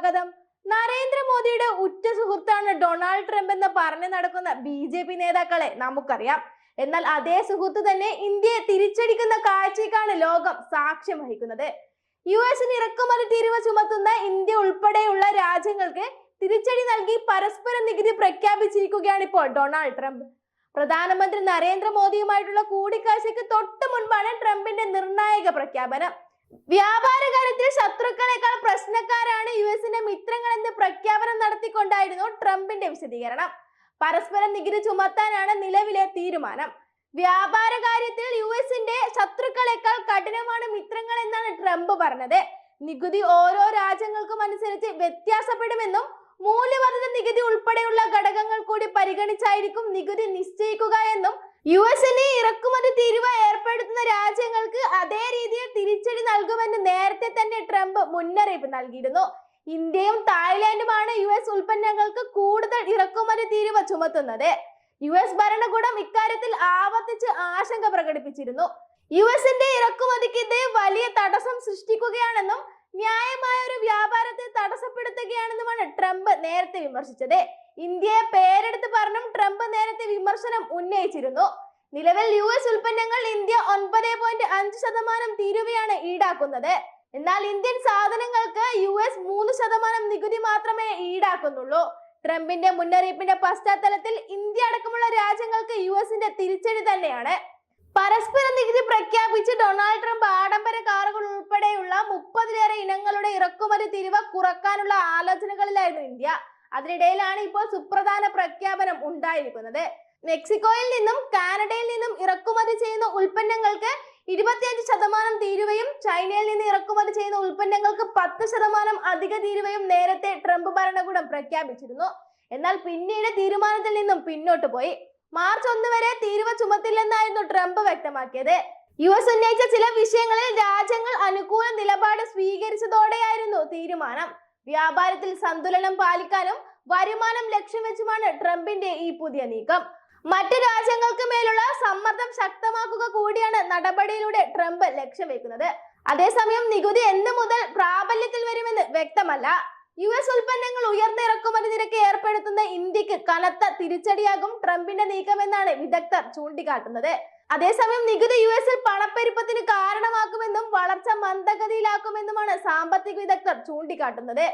സ്വാഗതം. നരേന്ദ്രമോദിയുടെ ഉറ്റ സുഹൃത്താണ് ഡൊണാൾഡ് ട്രംപ് എന്ന് പറഞ്ഞു നടക്കുന്ന BJP നേതാക്കളെ നമുക്കറിയാം. എന്നാൽ അതേ സുഹൃത്ത് തന്നെ ഇന്ത്യയെ തിരിച്ചടിക്കുന്ന കാഴ്ചയ്ക്കാണ് ലോകം സാക്ഷ്യം വഹിക്കുന്നത്. US-ന് ഇറക്കുമതി തീരുവ ചുമത്തുന്ന ഇന്ത്യ ഉൾപ്പെടെയുള്ള രാജ്യങ്ങൾക്ക് തിരിച്ചടി നൽകി പരസ്പര നികുതി പ്രഖ്യാപിച്ചിരിക്കുകയാണ് ഇപ്പോൾ ഡൊണാൾഡ് ട്രംപ്. പ്രധാനമന്ത്രി നരേന്ദ്രമോദിയുമായിട്ടുള്ള കൂടിക്കാഴ്ചയ്ക്ക് തൊട്ട് മുൻപാണ് ട്രംപിന്റെ നിർണായക പ്രഖ്യാപനം. വ്യാപാര കാര്യത്തിൽ ശത്രുക്കളെക്കാൾ പ്രശ്നക്കാരാണ് US-ന്റെ മിത്രങ്ങൾ എന്ന് പ്രഖ്യാപനം നടത്തിക്കൊണ്ടായിരുന്നു ട്രംപിന്റെ വിശദീകരണം. പരസ്പര നികുതി ചുമത്താനാണ് നിലവിലെ തീരുമാനം. വ്യാപാര കാര്യത്തിൽ US-ന്റെ ശത്രുക്കളെക്കാൾ കഠിനമാണ് മിത്രങ്ങൾ എന്നാണ് ട്രംപ് പറഞ്ഞത്. നികുതി ഓരോ രാജ്യങ്ങൾക്കും അനുസരിച്ച് വ്യത്യാസപ്പെടുമെന്നും മൂല്യവർദ്ധിത നികുതി ഉൾപ്പെടെയുള്ള ഘടകങ്ങൾ കൂടി പരിഗണിച്ചായിരിക്കും നികുതി നിശ്ചയിക്കുക എന്നും US-ന് ഇറക്കുമതി തീരുവ ഏർപ്പെടുത്തുന്ന രാജ്യങ്ങൾക്ക് അതേ രീതിയിൽ തിരിച്ചടി നൽകുമെന്ന് നേരത്തെ തന്നെ ട്രംപ് മുന്നറിയിപ്പ് നൽകിയിരുന്നു. ഇന്ത്യയും തായ്ലാന്റുമാണ് US ഉൽപ്പന്നങ്ങൾക്ക് കൂടുതൽ ഇറക്കുമതി തീരുവ ചുമത്തുന്നത്. US ഭരണകൂടം ഇക്കാര്യത്തിൽ ആവർത്തിച്ച് ആശങ്ക പ്രകടിപ്പിച്ചിരുന്നു. US-ന്റെ ഇറക്കുമതിക്ക് ഇത് വലിയ തടസ്സം സൃഷ്ടിക്കുകയാണെന്നും ന്യായമായ ഒരു വ്യാപാരത്തെ തടസ്സപ്പെടുത്തുകയാണെന്നുമാണ് ട്രംപ് നേരത്തെ വിമർശിച്ചത്. ഇന്ത്യയെ പേരെടുത്ത് പറഞ്ഞും ട്രംപ് നേരത്തെ വിമർശനം ഉന്നയിച്ചിരുന്നു. നിലവിൽ US ഉൽപ്പന്നങ്ങൾ ഇന്ത്യ 9.5% തീരുവയാണ് ഈടാക്കുന്നത്. എന്നാൽ ഇന്ത്യൻ സാധനങ്ങൾക്ക് US 3% നികുതി മാത്രമേ ഈടാക്കുന്നുള്ളൂ. ട്രംപിന്റെ മുന്നറിയിപ്പിന്റെ പശ്ചാത്തലത്തിൽ ഇന്ത്യ അടക്കമുള്ള രാജ്യങ്ങൾക്ക് US-ന്റെ തിരിച്ചടി തന്നെയാണ്. പരസ്പര നികുതി പ്രഖ്യാപിച്ച് ഡൊണാൾഡ് ട്രംപ് ആഡംബര കാറുകൾ ഉൾപ്പെടെയുള്ള 30-ലേറെ ഇനങ്ങളുടെ ഇറക്കുമതി തീരുവ കുറക്കാനുള്ള ആലോചനകളിലായിരുന്നു ഇന്ത്യ. അതിനിടയിലാണ് ഇപ്പോൾ സുപ്രധാന പ്രഖ്യാപനം ഉണ്ടായിരിക്കുന്നത്. മെക്സിക്കോയിൽ നിന്നും കാനഡയിൽ നിന്നും ഇറക്കുമതി ചെയ്യുന്ന ഉൽപ്പന്നങ്ങൾക്ക് 25% തീരുവയും ചൈനയിൽ നിന്ന് ഇറക്കുമതി ചെയ്യുന്ന ഉൽപ്പന്നങ്ങൾക്ക് 10% അധിക തീരുവയും നേരത്തെ ട്രംപ് ഭരണകൂടം പ്രഖ്യാപിച്ചിരുന്നു. എന്നാൽ പിന്നീട് തീരുമാനത്തിൽ നിന്നും പിന്നോട്ട് പോയി. മാർച്ച് 1 വരെ തീരുവ ചുമത്തില്ലെന്നായിരുന്നു ട്രംപ് വ്യക്തമാക്കിയത്. US ഉന്നയിച്ച ചില വിഷയങ്ങളിൽ രാജ്യങ്ങൾ അനുകൂല നിലപാട് സ്വീകരിച്ചതോടെയായിരുന്നു തീരുമാനം. വ്യാപാരത്തിൽ സന്തുലനം പാലിക്കാനും വരുമാനം ലക്ഷ്യം വെച്ചുമാണ് ട്രംപിന്റെ ഈ പുതിയ നീക്കം. മറ്റു രാജ്യങ്ങൾക്ക് മേലുള്ള സമ്മർദ്ദം ശക്തമാക്കുക കൂടിയാണ് നടപടിയിലൂടെ ട്രംപ് ലക്ഷ്യം വെക്കുന്നത്. അതേസമയം നികുതി എന്ന് മുതൽ പ്രാബല്യത്തിൽ വരുമെന്ന് വ്യക്തമല്ല. US ഉൽപ്പന്നങ്ങൾ ഉയർന്ന ഇറക്കുമതി നിരക്ക് ഏർപ്പെടുത്തുന്ന ഇന്ത്യക്ക് കനത്ത തിരിച്ചടിയാകും ട്രംപിന്റെ നീക്കമെന്നാണ് വിദഗ്ധർ ചൂണ്ടിക്കാട്ടുന്നത്. അതേസമയം നികുതി US-ൽ പണപ്പെരുപ്പത്തിന് കാരണമാക്കുമെന്നും വളർച്ച മന്ദഗതിയിലാക്കുമെന്നുമാണ് സാമ്പത്തിക വിദഗ്ധർ ചൂണ്ടിക്കാട്ടുന്നത്.